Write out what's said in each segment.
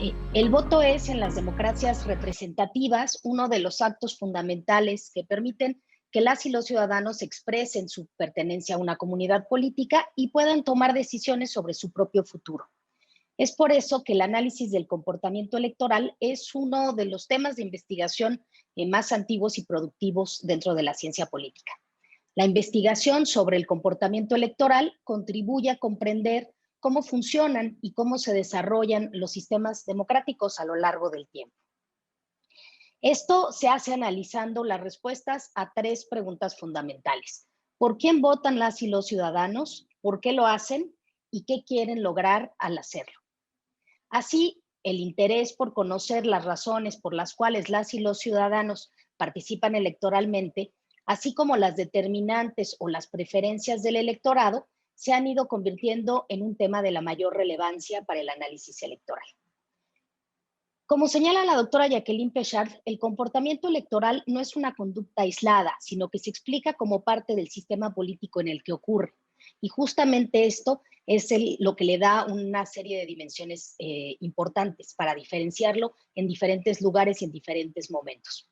El voto es, en las democracias representativas, uno de los actos fundamentales que permiten que las y los ciudadanos expresen su pertenencia a una comunidad política y puedan tomar decisiones sobre su propio futuro. Es por eso que el análisis del comportamiento electoral es uno de los temas de investigación más antiguos y productivos dentro de la ciencia política. La investigación sobre el comportamiento electoral contribuye a comprender cómo funcionan y cómo se desarrollan los sistemas democráticos a lo largo del tiempo. Esto se hace analizando las respuestas a tres preguntas fundamentales. ¿Por quién votan las y los ciudadanos? ¿Por qué lo hacen? ¿Y qué quieren lograr al hacerlo? Así, el interés por conocer las razones por las cuales las y los ciudadanos participan electoralmente, así como las determinantes o las preferencias del electorado, se han ido convirtiendo en un tema de la mayor relevancia para el análisis electoral. Como señala la doctora Jacqueline Pechard, el comportamiento electoral no es una conducta aislada, sino que se explica como parte del sistema político en el que ocurre. Y justamente esto es lo que le da una serie de dimensiones importantes para diferenciarlo en diferentes lugares y en diferentes momentos.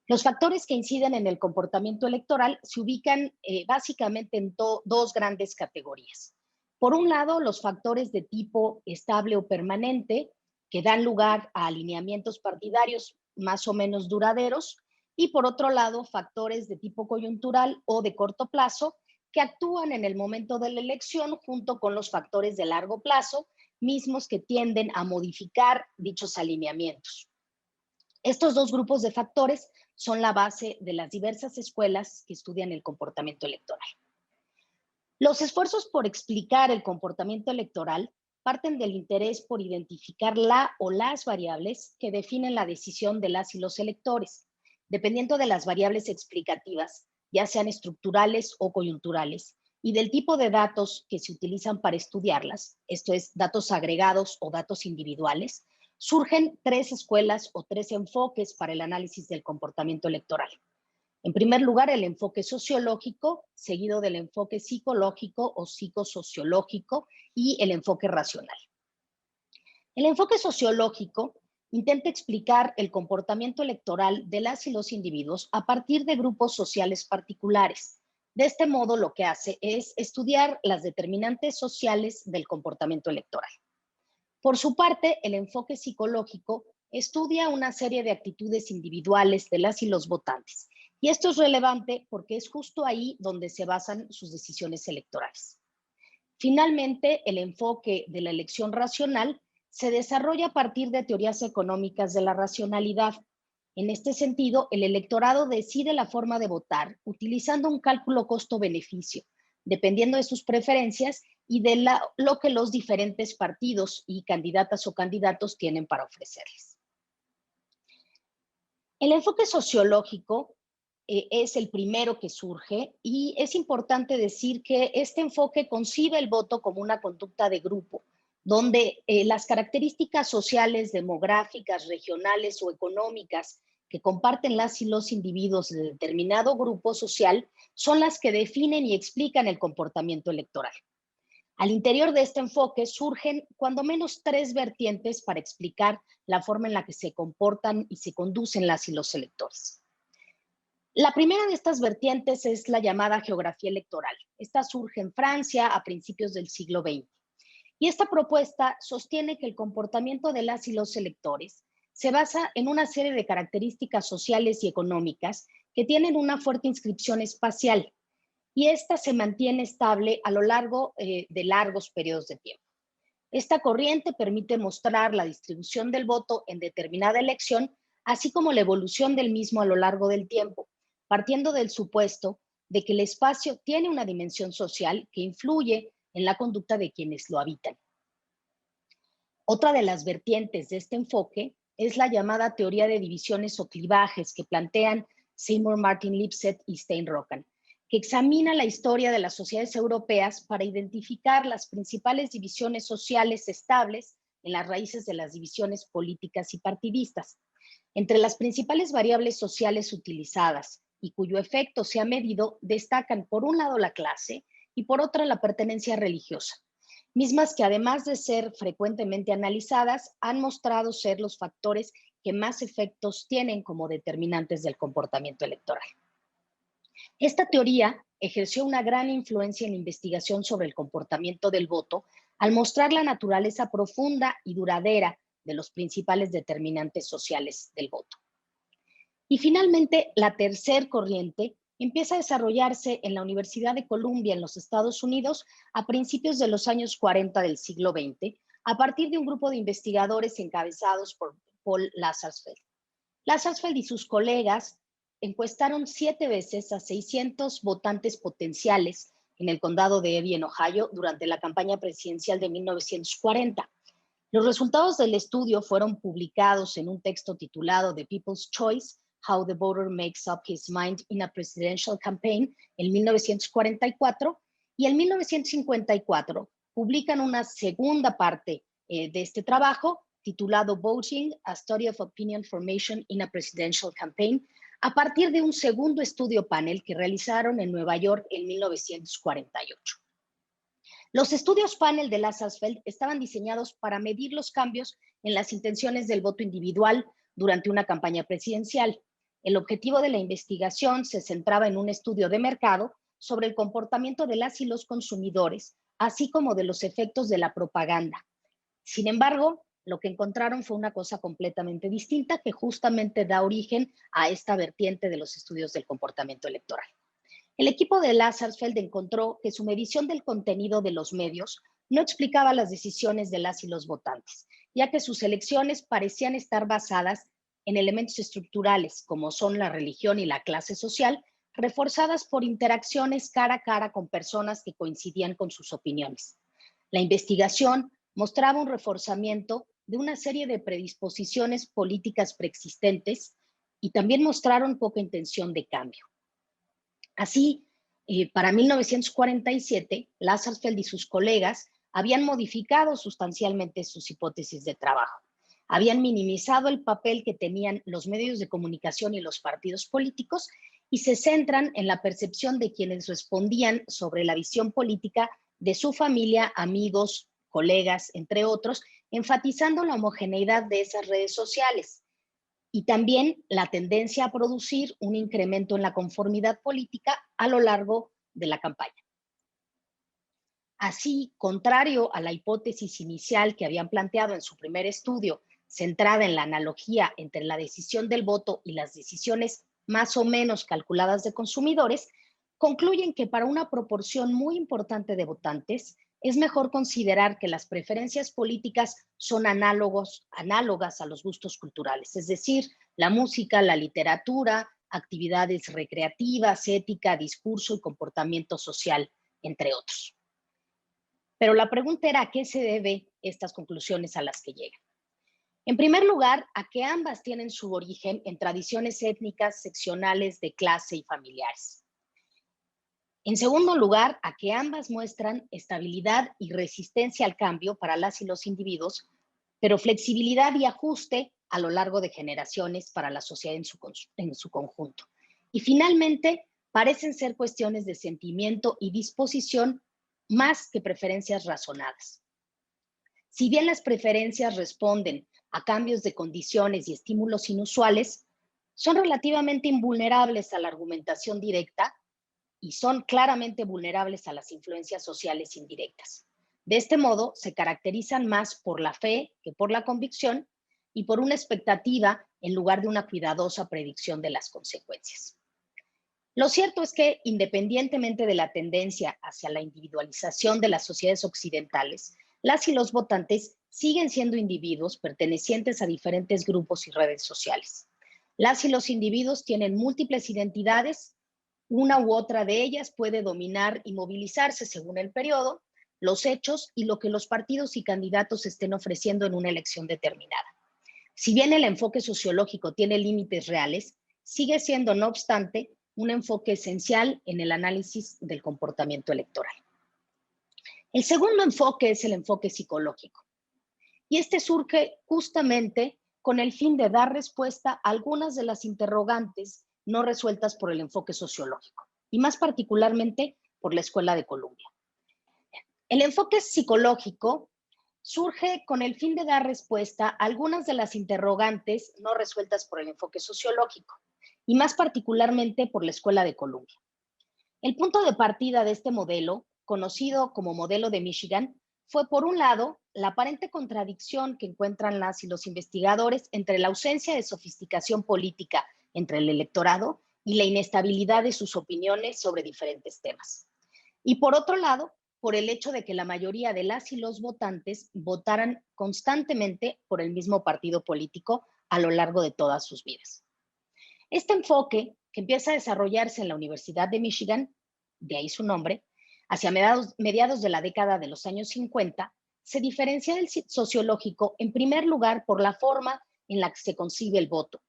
Los factores que inciden en el comportamiento electoral se ubican básicamente en dos grandes categorías. Por un lado, los factores de tipo estable o permanente, que dan lugar a alineamientos partidarios más o menos duraderos, y por otro lado, factores de tipo coyuntural o de corto plazo, que actúan en el momento de la elección junto con los factores de largo plazo, mismos que tienden a modificar dichos alineamientos. Estos dos grupos de factores son la base de las diversas escuelas que estudian el comportamiento electoral. Los esfuerzos por explicar el comportamiento electoral parten del interés por identificar la o las variables que definen la decisión de las y los electores, dependiendo de las variables explicativas, ya sean estructurales o coyunturales, y del tipo de datos que se utilizan para estudiarlas, esto es, datos agregados o datos individuales. Surgen tres escuelas o tres enfoques para el análisis del comportamiento electoral. En primer lugar, el enfoque sociológico, seguido del enfoque psicológico o psicosociológico y el enfoque racional. El enfoque sociológico intenta explicar el comportamiento electoral de las y los individuos a partir de grupos sociales particulares. De este modo, lo que hace es estudiar las determinantes sociales del comportamiento electoral. Por su parte, el enfoque psicológico estudia una serie de actitudes individuales de las y los votantes. Y esto es relevante porque es justo ahí donde se basan sus decisiones electorales. Finalmente, el enfoque de la elección racional se desarrolla a partir de teorías económicas de la racionalidad. En este sentido, el electorado decide la forma de votar utilizando un cálculo costo-beneficio, dependiendo de sus preferencias y de lo que los diferentes partidos y candidatas o candidatos tienen para ofrecerles. El enfoque sociológico es el primero que surge y es importante decir que este enfoque concibe el voto como una conducta de grupo, donde las características sociales, demográficas, regionales o económicas que comparten las y los individuos de determinado grupo social son las que definen y explican el comportamiento electoral. Al interior de este enfoque surgen cuando menos tres vertientes para explicar la forma en la que se comportan y se conducen las y los electores. La primera de estas vertientes es la llamada geografía electoral. Esta surge en Francia a principios del siglo XX. Y esta propuesta sostiene que el comportamiento de las y los electores se basa en una serie de características sociales y económicas que tienen una fuerte inscripción espacial, y esta se mantiene estable a lo largo de largos periodos de tiempo. Esta corriente permite mostrar la distribución del voto en determinada elección, así como la evolución del mismo a lo largo del tiempo, partiendo del supuesto de que el espacio tiene una dimensión social que influye en la conducta de quienes lo habitan. Otra de las vertientes de este enfoque es la llamada teoría de divisiones o clivajes que plantean Seymour Martin Lipset y Steinrocken, que examina la historia de las sociedades europeas para identificar las principales divisiones sociales estables en las raíces de las divisiones políticas y partidistas. Entre las principales variables sociales utilizadas y cuyo efecto se ha medido, destacan por un lado la clase y por otro la pertenencia religiosa. mismas que además de ser frecuentemente analizadas, han mostrado ser los factores que más efectos tienen como determinantes del comportamiento electoral. Esta teoría ejerció una gran influencia en la investigación sobre el comportamiento del voto al mostrar la naturaleza profunda y duradera de los principales determinantes sociales del voto. Y finalmente, la tercer corriente empieza a desarrollarse en la Universidad de Columbia en los Estados Unidos a principios de los años 40 del siglo XX, a partir de un grupo de investigadores encabezados por Paul Lazarsfeld. Lazarsfeld y sus colegas encuestaron 7 veces a 600 votantes potenciales en el condado de Erie, en Ohio, durante la campaña presidencial de 1940. Los resultados del estudio fueron publicados en un texto titulado The People's Choice: How the Voter Makes Up His Mind in a Presidential Campaign en 1944, y en 1954 publican una segunda parte de este trabajo titulado Voting: A Study of Opinion Formation in a Presidential Campaign, a partir de un segundo estudio panel que realizaron en Nueva York en 1948. Los estudios panel de Lazarsfeld estaban diseñados para medir los cambios en las intenciones del voto individual durante una campaña presidencial. El objetivo de la investigación se centraba en un estudio de mercado sobre el comportamiento de las y los consumidores, así como de los efectos de la propaganda. Sin embargo, lo que encontraron fue una cosa completamente distinta que justamente da origen a esta vertiente de los estudios del comportamiento electoral. El equipo de Lazarsfeld encontró que su medición del contenido de los medios no explicaba las decisiones de las y los votantes, ya que sus elecciones parecían estar basadas en elementos estructurales, como son la religión y la clase social, reforzadas por interacciones cara a cara con personas que coincidían con sus opiniones. La investigación mostraba un reforzamiento de una serie de predisposiciones políticas preexistentes y también mostraron poca intención de cambio. Así, para 1947, Lazarsfeld y sus colegas habían modificado sustancialmente sus hipótesis de trabajo. Habían minimizado el papel que tenían los medios de comunicación y los partidos políticos y se centran en la percepción de quienes respondían sobre la visión política de su familia, amigos, colegas, entre otros, enfatizando la homogeneidad de esas redes sociales y también la tendencia a producir un incremento en la conformidad política a lo largo de la campaña. Así, contrario a la hipótesis inicial que habían planteado en su primer estudio, centrada en la analogía entre la decisión del voto y las decisiones más o menos calculadas de consumidores, concluyen que para una proporción muy importante de votantes es mejor considerar que las preferencias políticas son análogas a los gustos culturales, es decir, la música, la literatura, actividades recreativas, ética, discurso y comportamiento social, entre otros. Pero la pregunta era, ¿a qué se debe estas conclusiones a las que llegan? En primer lugar, a que ambas tienen su origen en tradiciones étnicas, seccionales, de clase y familiares. En segundo lugar, a que ambas muestran estabilidad y resistencia al cambio para las y los individuos, pero flexibilidad y ajuste a lo largo de generaciones para la sociedad en su conjunto. Y finalmente, parecen ser cuestiones de sentimiento y disposición más que preferencias razonadas. Si bien las preferencias responden a cambios de condiciones y estímulos inusuales, son relativamente invulnerables a la argumentación directa y son claramente vulnerables a las influencias sociales indirectas. De este modo, se caracterizan más por la fe que por la convicción y por una expectativa en lugar de una cuidadosa predicción de las consecuencias. Lo cierto es que, independientemente de la tendencia hacia la individualización de las sociedades occidentales, las y los votantes siguen siendo individuos pertenecientes a diferentes grupos y redes sociales. Las y los individuos tienen múltiples identidades. Una u otra de ellas puede dominar y movilizarse según el periodo, los hechos y lo que los partidos y candidatos estén ofreciendo en una elección determinada. Si bien el enfoque sociológico tiene límites reales, sigue siendo, no obstante, un enfoque esencial en el análisis del comportamiento electoral. El segundo enfoque es el enfoque psicológico. Y este surge justamente con el fin de dar respuesta a algunas de las interrogantes no resueltas por el enfoque sociológico, y más particularmente por la Escuela de Columbia. El enfoque psicológico surge con el fin de dar respuesta a algunas de las interrogantes no resueltas por el enfoque sociológico, y más particularmente por la Escuela de Columbia. El punto de partida de este modelo, conocido como modelo de Michigan, fue por un lado la aparente contradicción que encuentran las y los investigadores entre la ausencia de sofisticación política entre el electorado y la inestabilidad de sus opiniones sobre diferentes temas. Y por otro lado, por el hecho de que la mayoría de las y los votantes votaran constantemente por el mismo partido político a lo largo de todas sus vidas. Este enfoque, que empieza a desarrollarse en la Universidad de Michigan, de ahí su nombre, hacia mediados de la década de los años 50, se diferencia del sociológico en primer lugar por la forma en la que se concibe el voto.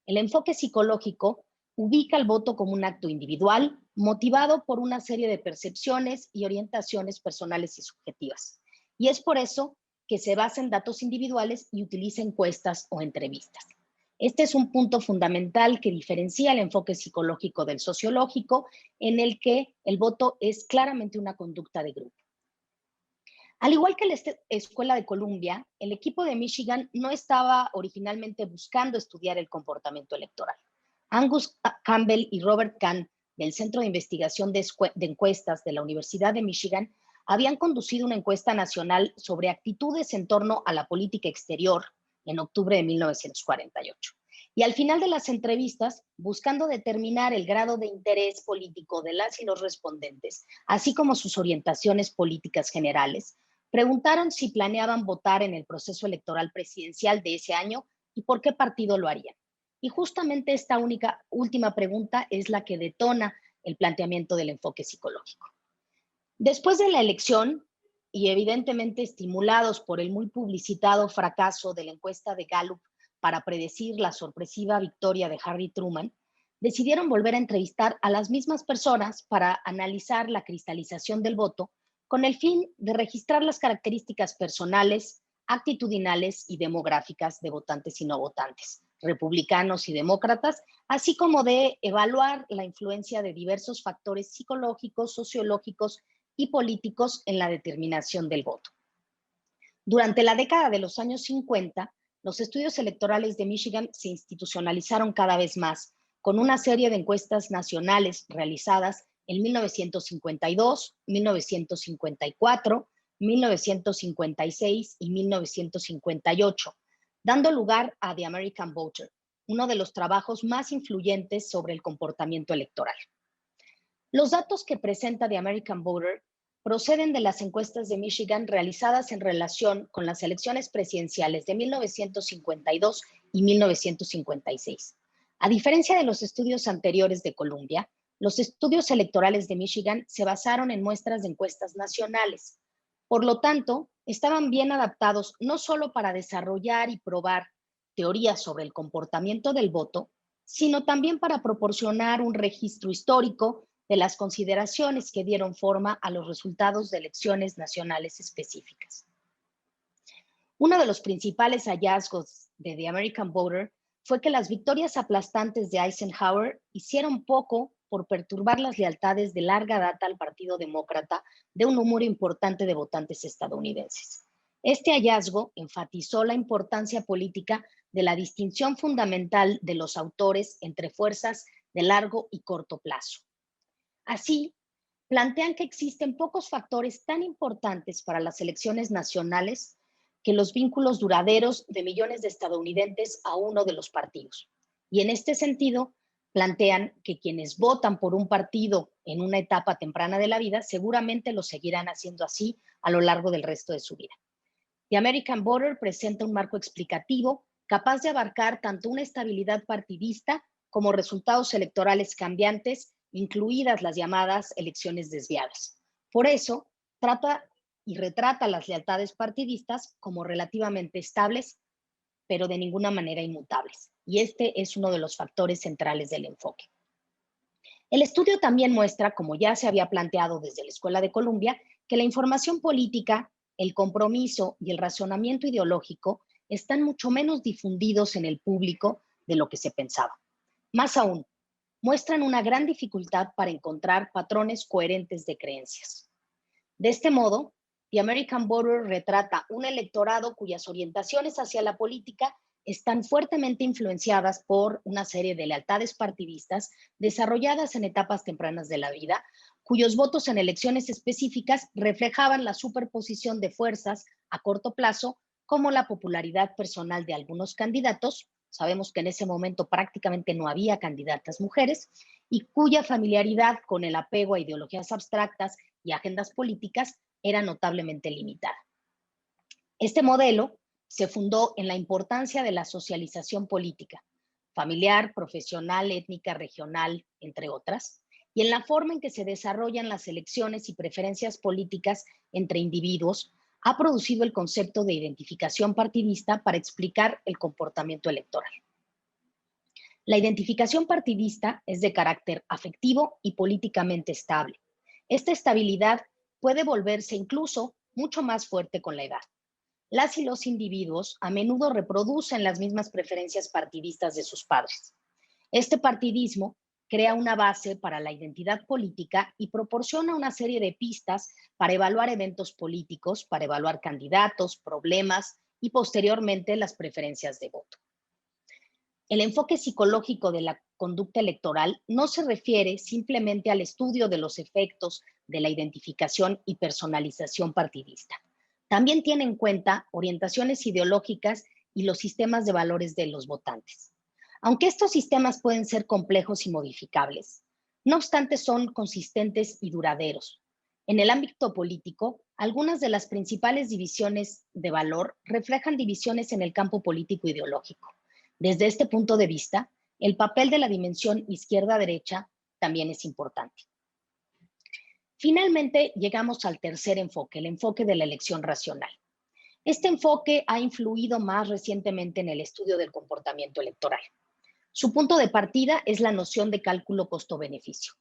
El enfoque psicológico ubica el voto como un acto individual, motivado por una serie de percepciones y orientaciones personales y subjetivas. Y es por eso que se basa en datos individuales y utiliza encuestas o entrevistas. Este es un punto fundamental que diferencia el enfoque psicológico del sociológico, en el que el voto es claramente una conducta de grupo. Al igual que la Escuela de Columbia, el equipo de Michigan no estaba originalmente buscando estudiar el comportamiento electoral. Angus Campbell y Robert Kahn, del Centro de Investigación de Encuestas de la Universidad de Michigan, habían conducido una encuesta nacional sobre actitudes en torno a la política exterior en octubre de 1948. Y al final de las entrevistas, buscando determinar el grado de interés político de las y los respondentes, así como sus orientaciones políticas generales, preguntaron si planeaban votar en el proceso electoral presidencial de ese año y por qué partido lo harían. Y justamente esta última pregunta es la que detona el planteamiento del enfoque psicológico. Después de la elección, y evidentemente estimulados por el muy publicitado fracaso de la encuesta de Gallup para predecir la sorpresiva victoria de Harry Truman, decidieron volver a entrevistar a las mismas personas para analizar la cristalización del voto con el fin de registrar las características personales, actitudinales y demográficas de votantes y no votantes, republicanos y demócratas, así como de evaluar la influencia de diversos factores psicológicos, sociológicos y políticos en la determinación del voto. Durante la década de los años 50, los estudios electorales de Michigan se institucionalizaron cada vez más, con una serie de encuestas nacionales realizadas en 1952, 1954, 1956 y 1958, dando lugar a The American Voter, uno de los trabajos más influyentes sobre el comportamiento electoral. Los datos que presenta The American Voter proceden de las encuestas de Michigan realizadas en relación con las elecciones presidenciales de 1952 y 1956. A diferencia de los estudios anteriores de Columbia, los estudios electorales de Michigan se basaron en muestras de encuestas nacionales. Por lo tanto, estaban bien adaptados no solo para desarrollar y probar teorías sobre el comportamiento del voto, sino también para proporcionar un registro histórico de las consideraciones que dieron forma a los resultados de elecciones nacionales específicas. Uno de los principales hallazgos de The American Voter fue que las victorias aplastantes de Eisenhower hicieron poco por perturbar las lealtades de larga data al Partido Demócrata de un número importante de votantes estadounidenses. Este hallazgo enfatizó la importancia política de la distinción fundamental de los autores entre fuerzas de largo y corto plazo. Así, plantean que existen pocos factores tan importantes para las elecciones nacionales que los vínculos duraderos de millones de estadounidenses a uno de los partidos. Y en este sentido, plantean que quienes votan por un partido en una etapa temprana de la vida seguramente lo seguirán haciendo así a lo largo del resto de su vida. The American Voter presenta un marco explicativo capaz de abarcar tanto una estabilidad partidista como resultados electorales cambiantes, incluidas las llamadas elecciones desviadas. Por eso, trata y retrata las lealtades partidistas como relativamente estables, pero de ninguna manera inmutables. Y este es uno de los factores centrales del enfoque. El estudio también muestra, como ya se había planteado desde la Escuela de Columbia, que la información política, el compromiso y el razonamiento ideológico están mucho menos difundidos en el público de lo que se pensaba. Más aún, muestran una gran dificultad para encontrar patrones coherentes de creencias. De este modo, The American Voter retrata un electorado cuyas orientaciones hacia la política están fuertemente influenciadas por una serie de lealtades partidistas desarrolladas en etapas tempranas de la vida, cuyos votos en elecciones específicas reflejaban la superposición de fuerzas a corto plazo, como la popularidad personal de algunos candidatos. Sabemos que en ese momento prácticamente no había candidatas mujeres, y cuya familiaridad con el apego a ideologías abstractas y agendas políticas era notablemente limitada. Este modelo se fundó en la importancia de la socialización política, familiar, profesional, étnica, regional, entre otras, y en la forma en que se desarrollan las elecciones y preferencias políticas entre individuos. Ha producido el concepto de identificación partidista para explicar el comportamiento electoral. La identificación partidista es de carácter afectivo y políticamente estable. Esta estabilidad puede volverse incluso mucho más fuerte con la edad. Las y los individuos a menudo reproducen las mismas preferencias partidistas de sus padres. Este partidismo crea una base para la identidad política y proporciona una serie de pistas para evaluar eventos políticos, para evaluar candidatos, problemas y posteriormente las preferencias de voto. El enfoque psicológico de la conducta electoral no se refiere simplemente al estudio de los efectos de la identificación y personalización partidista. También tiene en cuenta orientaciones ideológicas y los sistemas de valores de los votantes. Aunque estos sistemas pueden ser complejos y modificables, no obstante son consistentes y duraderos. En el ámbito político, algunas de las principales divisiones de valor reflejan divisiones en el campo político ideológico. Desde este punto de vista, el papel de la dimensión izquierda-derecha también es importante. Finalmente, llegamos al tercer enfoque, el enfoque de la elección racional. Este enfoque ha influido más recientemente en el estudio del comportamiento electoral. Su punto de partida es la noción de cálculo costo-beneficio.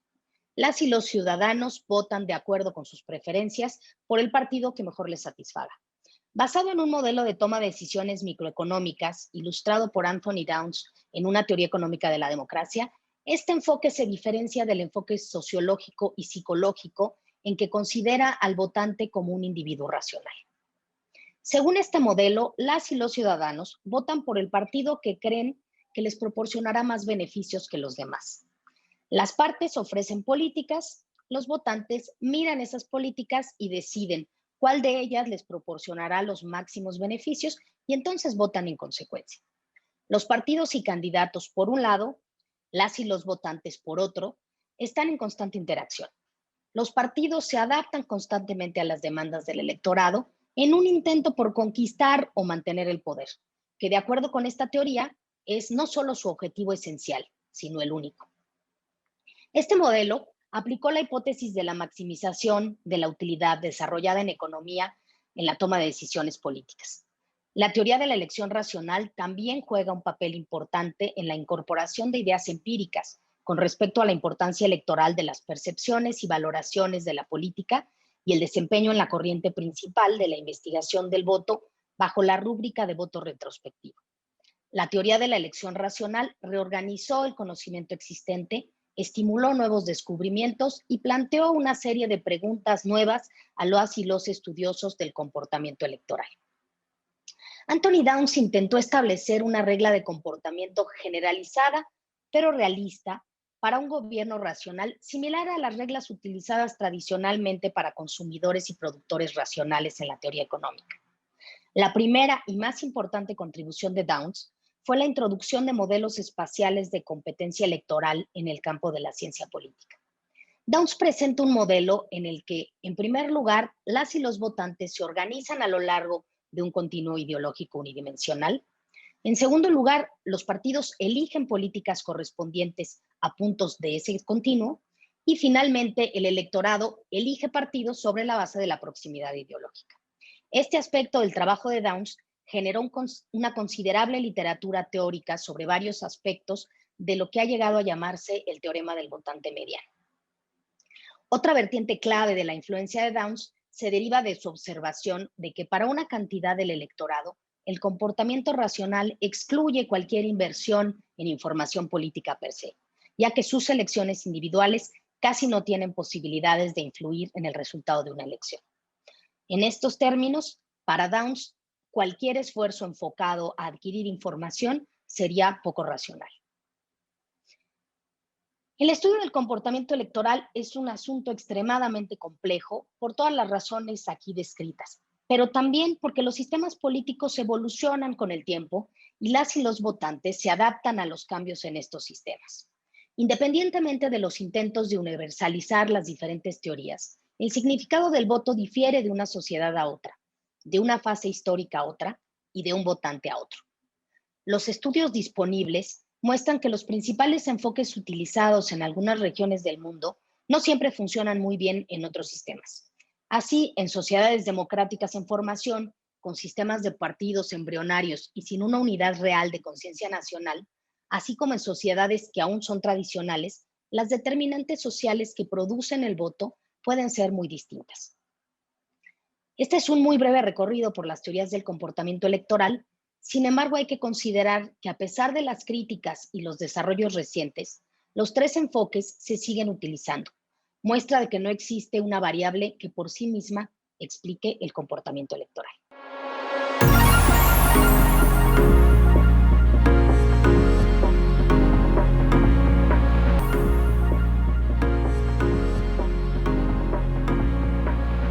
Las y los ciudadanos votan de acuerdo con sus preferencias por el partido que mejor les satisfaga. Basado en un modelo de toma de decisiones microeconómicas ilustrado por Anthony Downs en una teoría económica de la democracia, este enfoque se diferencia del enfoque sociológico y psicológico en que considera al votante como un individuo racional. Según este modelo, las y los ciudadanos votan por el partido que creen que les proporcionará más beneficios que los demás. Las partes ofrecen políticas, los votantes miran esas políticas y deciden cuál de ellas les proporcionará los máximos beneficios y entonces votan en consecuencia. Los partidos y candidatos, por un lado, las y los votantes, por otro, están en constante interacción. Los partidos se adaptan constantemente a las demandas del electorado en un intento por conquistar o mantener el poder, que de acuerdo con esta teoría es no solo su objetivo esencial, sino el único. Este modelo aplicó la hipótesis de la maximización de la utilidad desarrollada en economía en la toma de decisiones políticas. La teoría de la elección racional también juega un papel importante en la incorporación de ideas empíricas con respecto a la importancia electoral de las percepciones y valoraciones de la política y el desempeño en la corriente principal de la investigación del voto bajo la rúbrica de voto retrospectivo. La teoría de la elección racional reorganizó el conocimiento existente, estimuló nuevos descubrimientos y planteó una serie de preguntas nuevas a las y los estudiosos del comportamiento electoral. Anthony Downs intentó establecer una regla de comportamiento generalizada, pero realista, para un gobierno racional, similar a las reglas utilizadas tradicionalmente para consumidores y productores racionales en la teoría económica. La primera y más importante contribución de Downs fue la introducción de modelos espaciales de competencia electoral en el campo de la ciencia política. Downs presenta un modelo en el que, en primer lugar, las y los votantes se organizan a lo largo de un continuo ideológico unidimensional. En segundo lugar, los partidos eligen políticas correspondientes a puntos de ese continuo. Y finalmente, el electorado elige partidos sobre la base de la proximidad ideológica. Este aspecto del trabajo de Downs generó una considerable literatura teórica sobre varios aspectos de lo que ha llegado a llamarse el teorema del votante mediano. Otra vertiente clave de la influencia de Downs se deriva de su observación de que para una cantidad del electorado, el comportamiento racional excluye cualquier inversión en información política per se, ya que sus elecciones individuales casi no tienen posibilidades de influir en el resultado de una elección. En estos términos, para Downs, cualquier esfuerzo enfocado a adquirir información sería poco racional. El estudio del comportamiento electoral es un asunto extremadamente complejo por todas las razones aquí descritas, pero también porque los sistemas políticos evolucionan con el tiempo y las y los votantes se adaptan a los cambios en estos sistemas. Independientemente de los intentos de universalizar las diferentes teorías, el significado del voto difiere de una sociedad a otra, de una fase histórica a otra y de un votante a otro. Los estudios disponibles muestran que los principales enfoques utilizados en algunas regiones del mundo no siempre funcionan muy bien en otros sistemas. Así, en sociedades democráticas en formación, con sistemas de partidos embrionarios y sin una unidad real de conciencia nacional, así como en sociedades que aún son tradicionales, las determinantes sociales que producen el voto pueden ser muy distintas. Este es un muy breve recorrido por las teorías del comportamiento electoral. Sin embargo, hay que considerar que a pesar de las críticas y los desarrollos recientes, los tres enfoques se siguen utilizando. Muestra de que no existe una variable que por sí misma explique el comportamiento electoral.